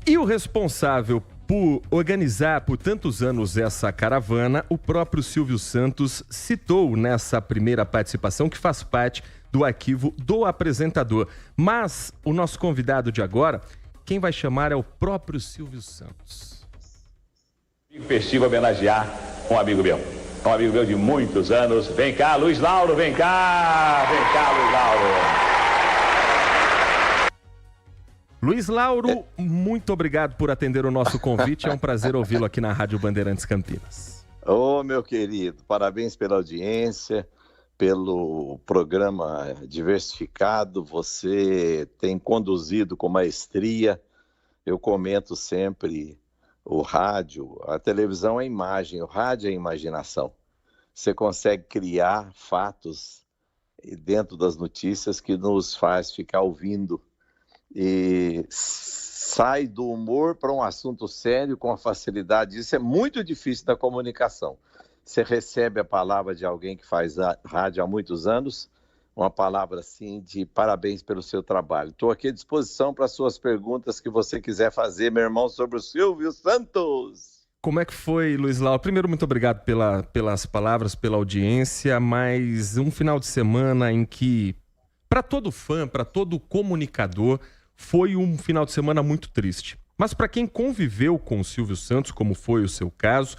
E o responsável por organizar por tantos anos essa caravana, o próprio Silvio Santos citou nessa primeira participação, que faz parte do arquivo do apresentador. Mas o nosso convidado de agora, quem vai chamar é o próprio Silvio Santos. Festivo homenagear um amigo meu de muitos anos. Vem cá, Luiz Lauro, vem cá, Luiz Lauro. Luiz Lauro, muito obrigado por atender o nosso convite. É um prazer ouvi-lo aqui na Rádio Bandeirantes Campinas. Ô, meu querido, parabéns pela audiência, pelo programa diversificado. Você tem conduzido com maestria. Eu comento sempre o rádio, a televisão é imagem, o rádio é imaginação. Você consegue criar fatos dentro das notícias que nos faz ficar ouvindo e sai do humor para um assunto sério com a facilidade. Isso é muito difícil da comunicação. Você recebe a palavra de alguém que faz rádio há muitos anos, uma palavra assim de parabéns pelo seu trabalho. Estou aqui à disposição para suas perguntas que você quiser fazer, meu irmão, sobre o Silvio Santos. Como é que foi, Luiz Lauro? Primeiro, muito obrigado pelas palavras, pela audiência, mas um final de semana em que, para todo fã, para todo comunicador, foi um final de semana muito triste. Mas para quem conviveu com o Silvio Santos, como foi o seu caso,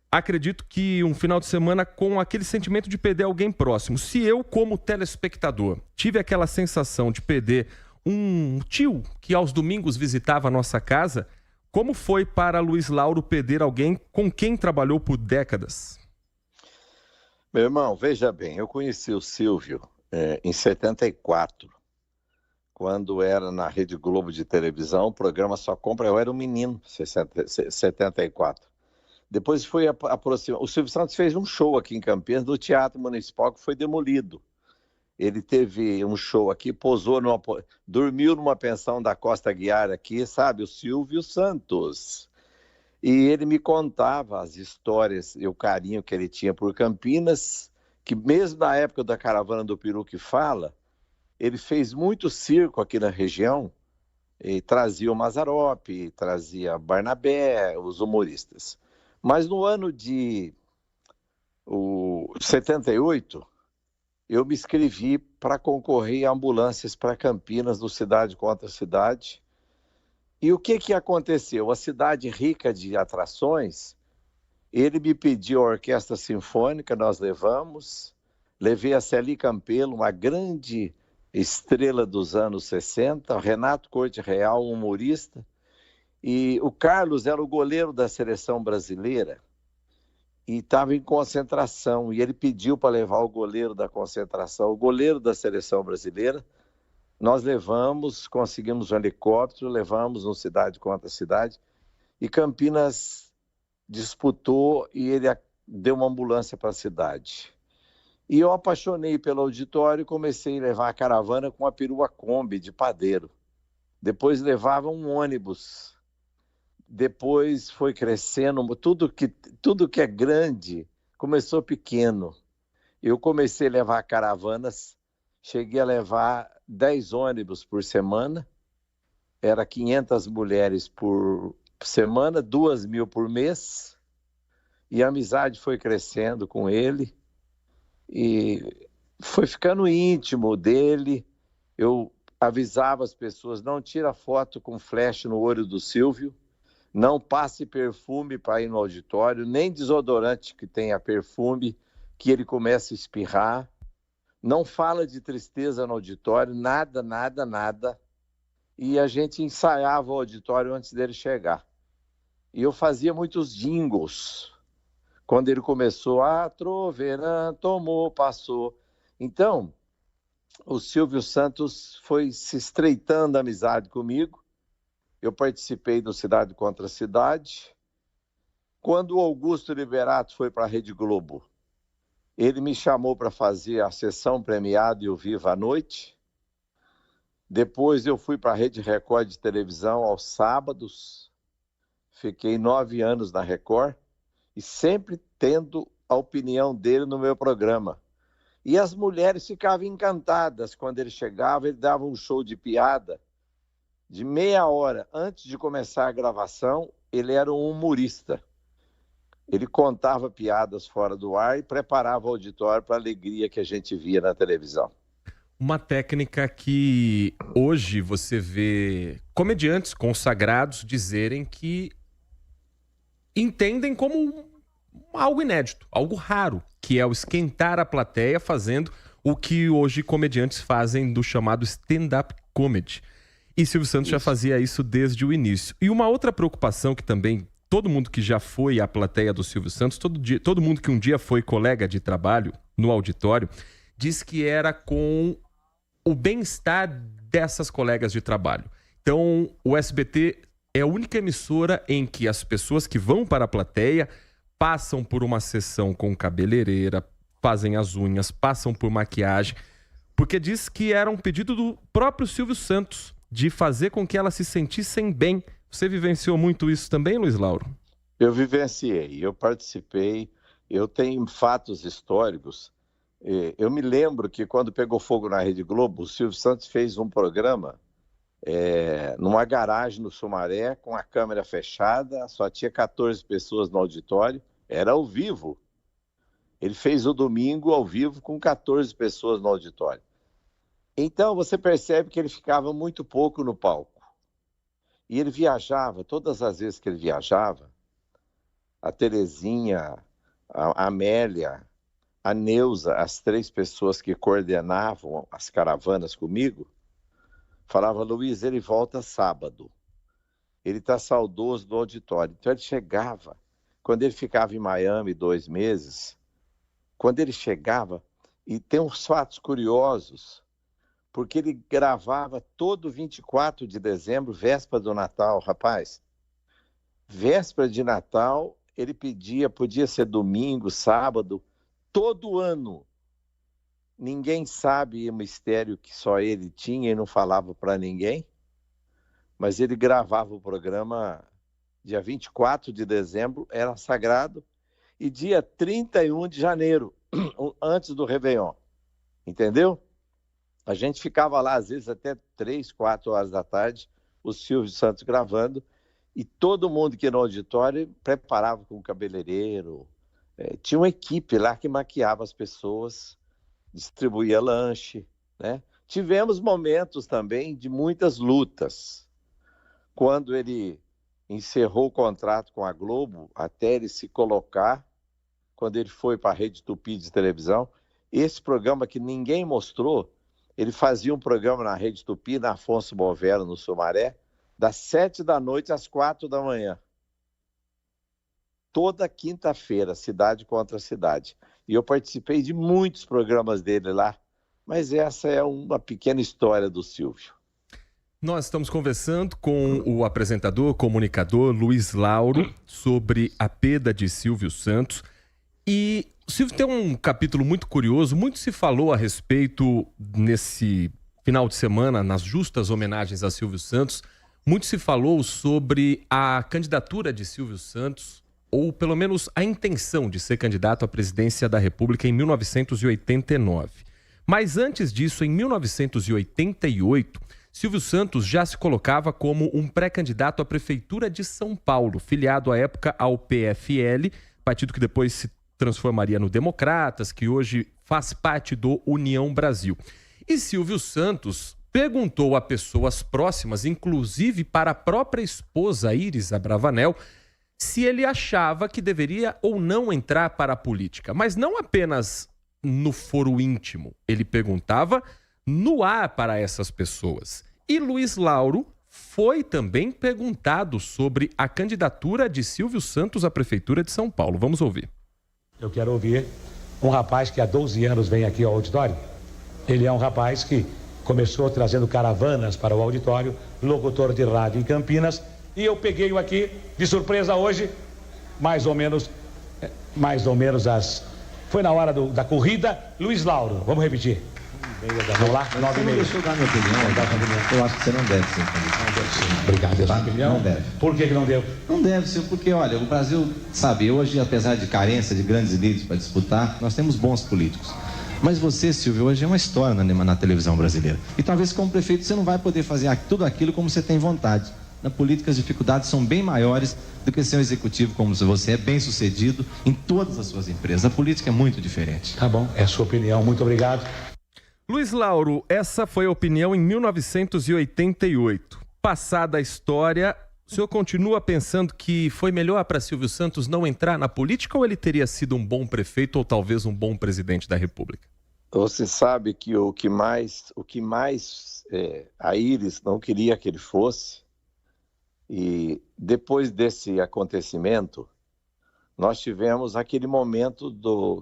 acredito que um final de semana com aquele sentimento de perder alguém próximo. Se eu, como telespectador, tive aquela sensação de perder um tio que aos domingos visitava a nossa casa, como foi para Luiz Lauro perder alguém com quem trabalhou por décadas? Meu irmão, veja bem, eu conheci o Silvio em 74, quando era na Rede Globo de televisão, o programa Só Compra, eu era um menino, 74. Depois foi aproximar. O Silvio Santos fez um show aqui em Campinas, do Teatro Municipal, que foi demolido. Ele teve um show aqui, dormiu numa pensão da Costa Aguiar aqui, sabe? O Silvio Santos. E ele me contava as histórias e o carinho que ele tinha por Campinas, que mesmo na época da Caravana do Peru que fala, ele fez muito circo aqui na região, e trazia o Mazzaropi, trazia Barnabé, os humoristas. Mas no ano de 78, eu me inscrevi para concorrer a ambulâncias para Campinas, do Cidade Contra Cidade. E o que aconteceu? A cidade rica de atrações, ele me pediu a Orquestra Sinfônica, nós levei a Celi Campelo, uma grande estrela dos anos 60, Renato Corte Real, um humorista, e o Carlos era o goleiro da seleção brasileira e estava em concentração, e ele pediu para levar o goleiro da concentração, o goleiro da seleção brasileira. Nós levamos, conseguimos um helicóptero, levamos no Cidade Contra Cidade, e Campinas disputou e ele deu uma ambulância para a cidade. E eu apaixonei pelo auditório e comecei a levar a caravana com a perua Kombi de padeiro. Depois levava um ônibus. Depois foi crescendo, tudo que é grande começou pequeno. Eu comecei a levar caravanas, cheguei a levar 10 ônibus por semana, era 500 mulheres por semana, 2.000 por mês, e a amizade foi crescendo com ele, e foi ficando íntimo dele. Eu avisava as pessoas, não tira foto com flash no olho do Silvio, não passe perfume para ir no auditório, nem desodorante que tenha perfume, que ele comece a espirrar. Não fala de tristeza no auditório, nada, nada, nada. E a gente ensaiava o auditório antes dele chegar. E eu fazia muitos jingles. Quando ele começou, troveirã, tomou, passou. Então, o Silvio Santos foi se estreitando a amizade comigo. Eu participei do Cidade Contra Cidade. Quando o Augusto Liberato foi para a Rede Globo, ele me chamou para fazer a sessão premiada e o Viva à Noite. Depois eu fui para a Rede Record de televisão aos sábados. Fiquei 9 anos na Record e sempre tendo a opinião dele no meu programa. E as mulheres ficavam encantadas quando ele chegava, ele dava um show de piada. de meia hora antes de começar a gravação, ele era um humorista. Ele contava piadas fora do ar e preparava o auditório para a alegria que a gente via na televisão. Uma técnica que hoje você vê comediantes consagrados dizerem que entendem como algo inédito, algo raro, que é o esquentar a plateia fazendo o que hoje comediantes fazem do chamado stand-up comedy. E Silvio Santos já fazia isso desde o início. E uma outra preocupação que também todo mundo que já foi à plateia do Silvio Santos, todo mundo que um dia foi colega de trabalho no auditório, diz que era com o bem-estar dessas colegas de trabalho. Então, o SBT é a única emissora em que as pessoas que vão para a plateia passam por uma sessão com cabeleireira, fazem as unhas, passam por maquiagem, porque diz que era um pedido do próprio Silvio Santos de fazer com que elas se sentissem bem. Você vivenciou muito isso também, Luiz Lauro? Eu vivenciei, eu participei, eu tenho fatos históricos. Eu me lembro que quando pegou fogo na Rede Globo, o Silvio Santos fez um programa numa garagem no Sumaré, com a câmera fechada, só tinha 14 pessoas no auditório, era ao vivo. Ele fez o domingo ao vivo com 14 pessoas no auditório. Então você percebe que ele ficava muito pouco no palco. E ele viajava, todas as vezes que ele viajava, a Terezinha, a Amélia, a Neuza, as 3 pessoas que coordenavam as caravanas comigo, falava: Luiz, ele volta sábado. Ele está saudoso do auditório. Então ele chegava, quando ele ficava em Miami 2 meses, quando ele chegava, e tem uns fatos curiosos, porque ele gravava todo 24 de dezembro, véspera do Natal, rapaz. Véspera de Natal, ele pedia, podia ser domingo, sábado, todo ano. Ninguém sabe o mistério que só ele tinha e não falava para ninguém, mas ele gravava o programa dia 24 de dezembro, era sagrado, e dia 31 de janeiro, antes do Réveillon, entendeu? A gente ficava lá, às vezes, até 3, 4 horas da tarde, o Silvio Santos gravando, e todo mundo que ia no auditório preparava com o cabeleireiro. Tinha uma equipe lá que maquiava as pessoas, distribuía lanche, né? Tivemos momentos também de muitas lutas. Quando ele encerrou o contrato com a Globo, até ele se colocar, quando ele foi para a Rede Tupi de televisão, esse programa que ninguém mostrou, ele fazia um programa na Rede Tupi, na Afonso Bovero, no Sumaré, das 7 da noite às 4 da manhã. Toda quinta-feira, cidade contra cidade. E eu participei de muitos programas dele lá, mas essa é uma pequena história do Silvio. Nós estamos conversando com o apresentador, comunicador Luiz Lauro sobre a perda de Silvio Santos. E o Silvio tem um capítulo muito curioso, muito se falou a respeito nesse final de semana, nas justas homenagens a Silvio Santos, muito se falou sobre a candidatura de Silvio Santos, ou pelo menos a intenção de ser candidato à presidência da República em 1989. Mas antes disso, em 1988, Silvio Santos já se colocava como um pré-candidato à Prefeitura de São Paulo, filiado à época ao PFL, partido que depois se transformaria no Democratas, que hoje faz parte do União Brasil. E Silvio Santos perguntou a pessoas próximas, inclusive para a própria esposa Iris Abravanel, se ele achava que deveria ou não entrar para a política. Mas não apenas no foro íntimo. Ele perguntava no ar para essas pessoas. E Luiz Lauro foi também perguntado sobre a candidatura de Silvio Santos à Prefeitura de São Paulo. Vamos ouvir. Eu quero ouvir um rapaz que há 12 anos vem aqui ao auditório. Ele é um rapaz que começou trazendo caravanas para o auditório, locutor de rádio em Campinas, e eu peguei-o aqui de surpresa hoje, mais ou menos foi na hora da corrida. Luiz Lauro, vamos repetir. Vamos lá? 9h30. Deixa eu dar minha opinião. Eu acho que você não deve ser candidato. Obrigado, Tá? opinião. Não deve. Por que não deu? Não deve ser, porque, olha, o Brasil, sabe, hoje, apesar de carência de grandes líderes para disputar, nós temos bons políticos. Mas você, Silvio, hoje é uma história na televisão brasileira. E talvez como prefeito você não vai poder fazer tudo aquilo como você tem vontade. Na política as dificuldades são bem maiores do que ser um executivo como você é bem sucedido em todas as suas empresas. A política é muito diferente. Tá bom, é a sua opinião. Muito obrigado. Luiz Lauro, essa foi a opinião em 1988. Passada a história, o senhor continua pensando que foi melhor para Silvio Santos não entrar na política ou ele teria sido um bom prefeito ou talvez um bom presidente da República? Você sabe que o que mais a Iris não queria que ele fosse, e depois desse acontecimento, nós tivemos aquele momento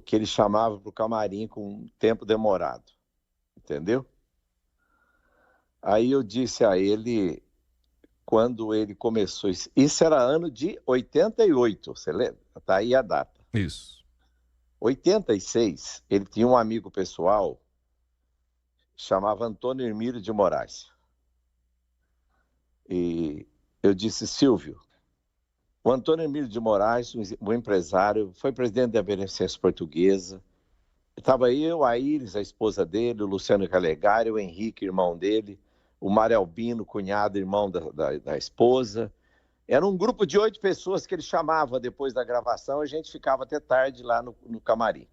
que ele chamava para o camarim com um tempo demorado, entendeu? Aí eu disse a ele, quando ele começou, isso era ano de 88, você lembra? Tá aí a data. Isso. 86, ele tinha um amigo pessoal, chamava Antônio Hermílio de Moraes. E eu disse, Silvio, o Antônio Hermílio de Moraes, um empresário, foi presidente da Beneficência Portuguesa. Estava eu, a Iris, a esposa dele, o Luciano Calegari, o Henrique, irmão dele, o Mário Albino, cunhado, irmão da esposa. Era um grupo de 8 pessoas que ele chamava depois da gravação, a gente ficava até tarde lá no camarim.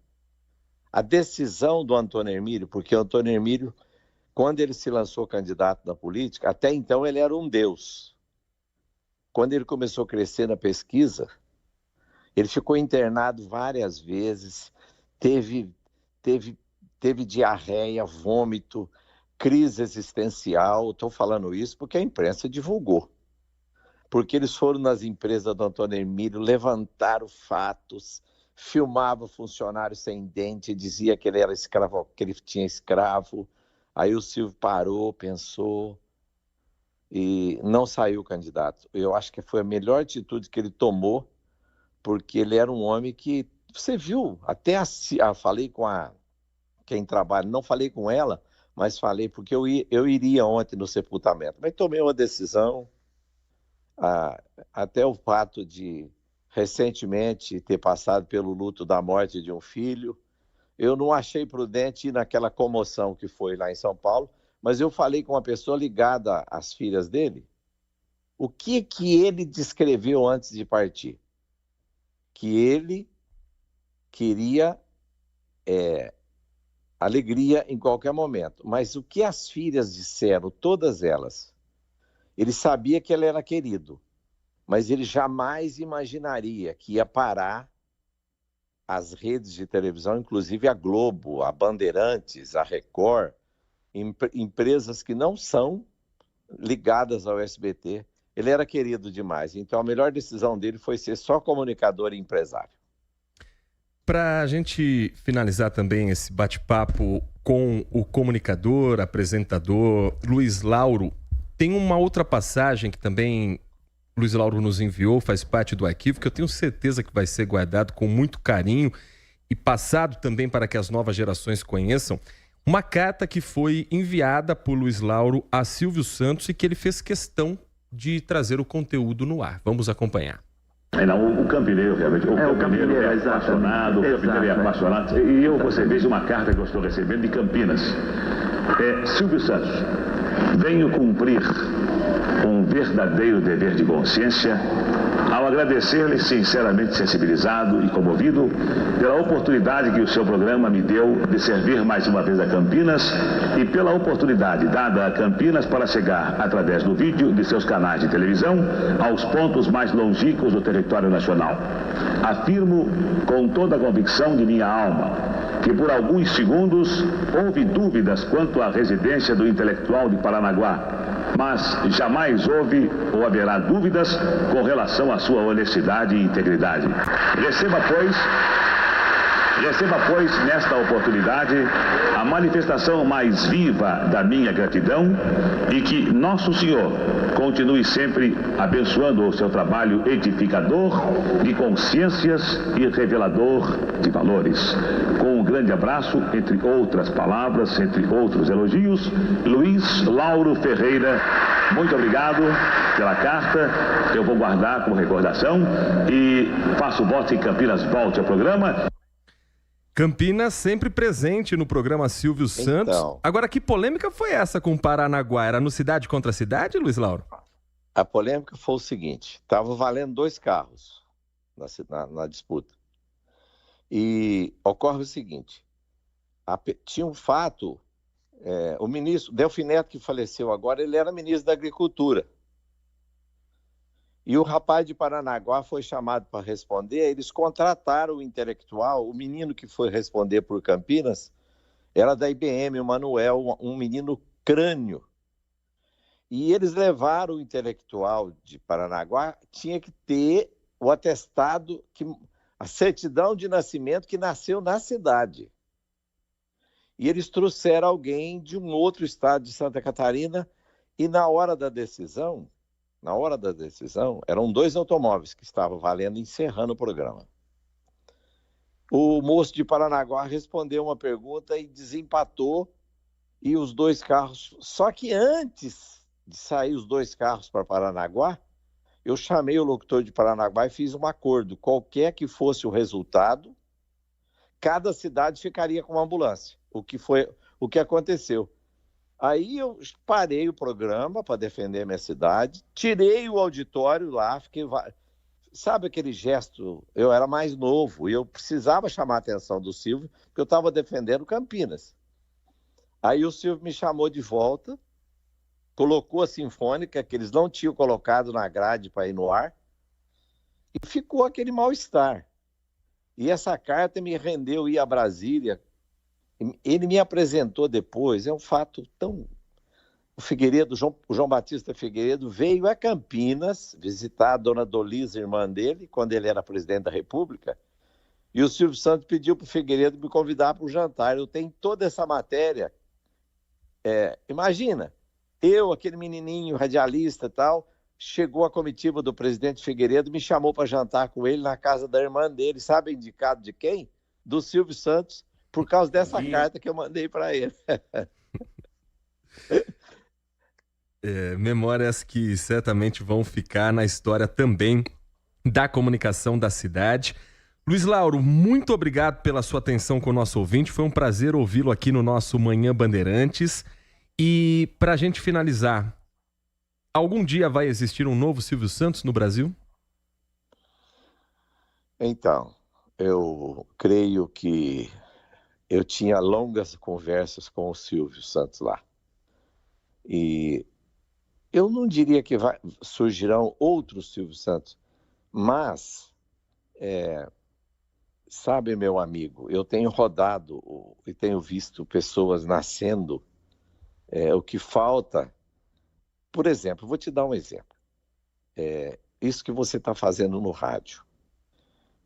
A decisão do Antônio Hermílio, porque o Antônio Hermílio, quando ele se lançou candidato na política, até então ele era um deus. Quando ele começou a crescer na pesquisa, ele ficou internado várias vezes, teve diarreia, vômito, crise existencial. Estou falando isso porque a imprensa divulgou. Porque eles foram nas empresas do Antônio Hermílio, levantaram fatos, filmavam funcionário sem dente, dizia que ele era escravo, que ele tinha escravo. Aí o Silvio parou, pensou e não saiu candidato. Eu acho que foi a melhor atitude que ele tomou, porque ele era um homem que, você viu, até falei com quem trabalha, não falei com ela, mas falei porque eu iria ontem no sepultamento. Mas tomei uma decisão, até o fato de recentemente ter passado pelo luto da morte de um filho, eu não achei prudente ir naquela comoção que foi lá em São Paulo, mas eu falei com uma pessoa ligada às filhas dele, o que ele descreveu antes de partir? Que ele queria alegria em qualquer momento, mas o que as filhas disseram, todas elas, ele sabia que ele era querido, mas ele jamais imaginaria que ia parar as redes de televisão, inclusive a Globo, a Bandeirantes, a Record, empresas que não são ligadas ao SBT. Ele era querido demais, então a melhor decisão dele foi ser só comunicador e empresário. Para a gente finalizar também esse bate-papo com o comunicador, apresentador Luiz Lauro, tem uma outra passagem que também Luiz Lauro nos enviou, faz parte do arquivo, que eu tenho certeza que vai ser guardado com muito carinho e passado também para que as novas gerações conheçam. Uma carta que foi enviada por Luiz Lauro a Silvio Santos e que ele fez questão de trazer o conteúdo no ar. Vamos acompanhar. Não, o campineiro realmente, o campineiro é apaixonado, o campineiro é apaixonado. E você veja uma carta que eu estou recebendo de Campinas. Silvio Santos, venho cumprir um verdadeiro dever de consciência ao agradecer-lhe sinceramente sensibilizado e comovido pela oportunidade que o seu programa me deu de servir mais uma vez a Campinas e pela oportunidade dada a Campinas para chegar, através do vídeo de seus canais de televisão, aos pontos mais longínquos do território nacional. Afirmo com toda a convicção de minha alma que por alguns segundos houve dúvidas quanto à residência do intelectual de Paranaguá, mas jamais houve ou haverá dúvidas com relação à sua honestidade e integridade. Receba, pois, nesta oportunidade, a manifestação mais viva da minha gratidão e que Nosso Senhor continue sempre abençoando o seu trabalho edificador de consciências e revelador de valores. Com um grande abraço, entre outras palavras, entre outros elogios, Luiz Lauro Ferreira. Muito obrigado pela carta, eu vou guardar como recordação e faço voto que Campinas volte ao programa. Campinas sempre presente no programa Silvio Santos. Agora, que polêmica foi essa com o Paranaguá? Era no cidade contra cidade, Luiz Lauro? A polêmica foi o seguinte, estava valendo 2 carros na disputa. E ocorre o seguinte, tinha um fato, o ministro Delfim Neto, que faleceu agora, ele era ministro da Agricultura. E o rapaz de Paranaguá foi chamado para responder, eles contrataram o intelectual, o menino que foi responder por Campinas, era da IBM, o Manuel, um menino crânio. E eles levaram o intelectual de Paranaguá, tinha que ter o atestado, a certidão de nascimento que nasceu na cidade. E eles trouxeram alguém de um outro estado de Santa Catarina e na hora da decisão, eram 2 automóveis que estavam valendo, encerrando o programa. O moço de Paranaguá respondeu uma pergunta e desempatou, e os 2 carros... Só que antes de sair os 2 carros para Paranaguá, eu chamei o locutor de Paranaguá e fiz um acordo. Qualquer que fosse o resultado, cada cidade ficaria com uma ambulância. O que aconteceu. Aí eu parei o programa para defender minha cidade, tirei o auditório lá, fiquei... Sabe aquele gesto? Eu era mais novo e eu precisava chamar a atenção do Silvio, porque eu estava defendendo Campinas. Aí o Silvio me chamou de volta, colocou a Sinfônica, que eles não tinham colocado na grade para ir no ar, e ficou aquele mal-estar. E essa carta me rendeu ir a Brasília. Ele me apresentou depois, é um fato tão... O João Batista Figueiredo veio a Campinas visitar a dona Dolisa, irmã dele, quando ele era presidente da República, e o Silvio Santos pediu para o Figueiredo me convidar para o jantar. Eu tenho toda essa matéria. Imagina, aquele menininho radialista e tal, chegou a comitiva do presidente Figueiredo, me chamou para jantar com ele na casa da irmã dele, sabe indicado de quem? Do Silvio Santos, por causa dessa carta que eu mandei para ele. Memórias que certamente vão ficar na história também da comunicação da cidade. Luiz Lauro, muito obrigado pela sua atenção com o nosso ouvinte. Foi um prazer ouvi-lo aqui no nosso Manhã Bandeirantes. E para a gente finalizar, algum dia vai existir um novo Silvio Santos no Brasil? Então, eu creio que eu tinha longas conversas com o Silvio Santos lá. E eu não diria que surgirão outros Silvio Santos, mas, sabe, meu amigo, eu tenho rodado e tenho visto pessoas nascendo. O que falta, por exemplo, vou te dar um exemplo. Isso que você está fazendo no rádio.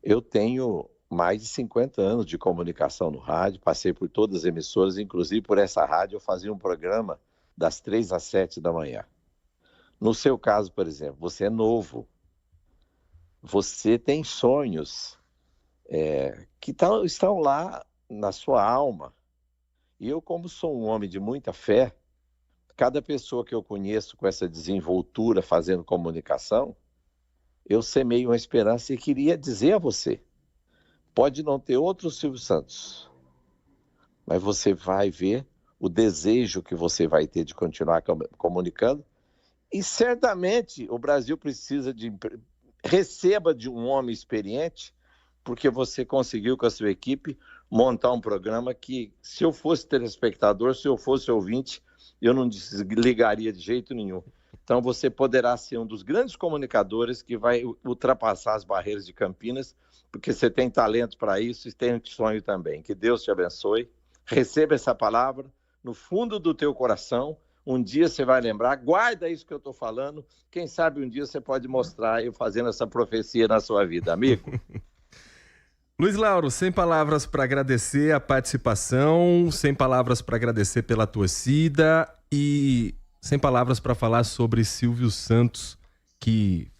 Eu tenho mais de 50 anos de comunicação no rádio, passei por todas as emissoras, inclusive por essa rádio eu fazia um programa das 3 às 7 da manhã. No seu caso, por exemplo, você é novo, você tem sonhos que estão lá na sua alma. E eu, como sou um homem de muita fé, cada pessoa que eu conheço com essa desenvoltura fazendo comunicação, eu semeio uma esperança e queria dizer a você, pode não ter outro Silvio Santos, mas você vai ver o desejo que você vai ter de continuar comunicando. E certamente o Brasil precisa receba de um homem experiente, porque você conseguiu com a sua equipe montar um programa que, se eu fosse telespectador, se eu fosse ouvinte, eu não desligaria de jeito nenhum. Então você poderá ser um dos grandes comunicadores que vai ultrapassar as barreiras de Campinas, porque você tem talento para isso e tem sonho também. Que Deus te abençoe. Receba essa palavra no fundo do teu coração. Um dia você vai lembrar, guarda isso que eu estou falando. Quem sabe um dia você pode mostrar eu fazendo essa profecia na sua vida, amigo. Luiz Lauro, sem palavras para agradecer a participação, sem palavras para agradecer pela torcida e sem palavras para falar sobre Silvio Santos, que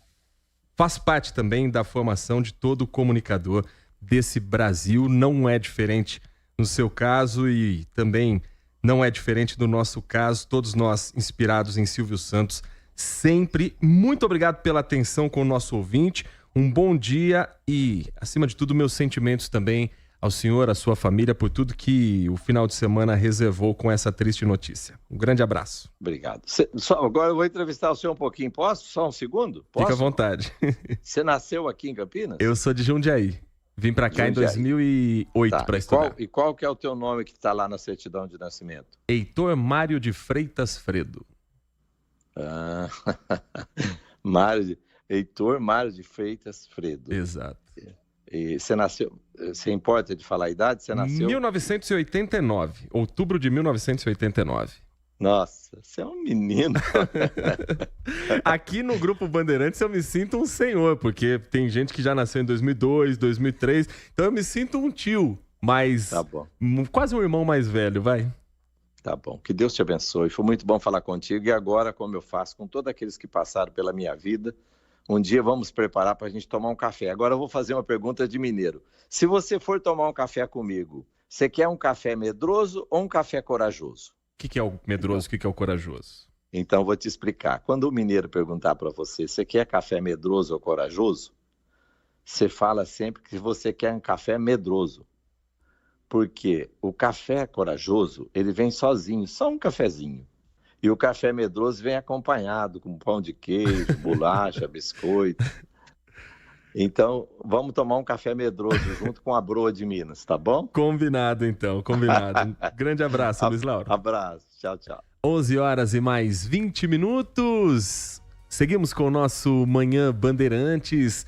faz parte também da formação de todo comunicador desse Brasil. Não é diferente no seu caso e também não é diferente do nosso caso. Todos nós inspirados em Silvio Santos sempre. Muito obrigado pela atenção com o nosso ouvinte. Um bom dia e, acima de tudo, meus sentimentos também ao senhor, à sua família, por tudo que o final de semana reservou com essa triste notícia. Um grande abraço. Obrigado. Agora eu vou entrevistar o senhor um pouquinho. Posso? Só um segundo? Posso? Fica à vontade. Você nasceu aqui em Campinas? Eu sou de Jundiaí. Vim para cá em 2008 para estudar. Qual que é o teu nome que está lá na certidão de nascimento? Heitor Mário de Freitas Fredo. Heitor Mário de Freitas Fredo. Exato. E você nasceu... Você importa de falar a idade? Você nasceu... 1989. Outubro de 1989. Nossa, você é um menino. Aqui no Grupo Bandeirantes eu me sinto um senhor, porque tem gente que já nasceu em 2002, 2003. Então eu me sinto um tio, mas tá bom. Quase um irmão mais velho, vai. Tá bom. Que Deus te abençoe. Foi muito bom falar contigo. E agora, como eu faço com todos aqueles que passaram pela minha vida, um dia vamos preparar para a gente tomar um café. Agora eu vou fazer uma pergunta de mineiro. Se você for tomar um café comigo, você quer um café medroso ou um café corajoso? O que é o medroso, o que é o corajoso? Então, vou te explicar. Quando o mineiro perguntar para você, você quer café medroso ou corajoso? Você fala sempre que você quer um café medroso. Porque o café corajoso, ele vem sozinho, só um cafezinho. E o café medroso vem acompanhado com pão de queijo, bolacha, biscoito. Então, vamos tomar um café medroso junto com a broa de Minas, tá bom? Combinado, então, combinado. Um grande abraço, Luiz Lauro. Abraço, tchau, tchau. 11 horas e mais 20 minutos. Seguimos com o nosso Manhã Bandeirantes.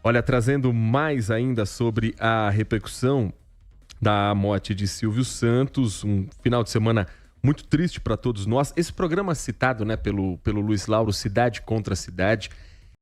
Olha, trazendo mais ainda sobre a repercussão da morte de Silvio Santos. Um final de semana muito triste para todos nós. Esse programa citado, né, pelo Luiz Lauro, Cidade contra Cidade,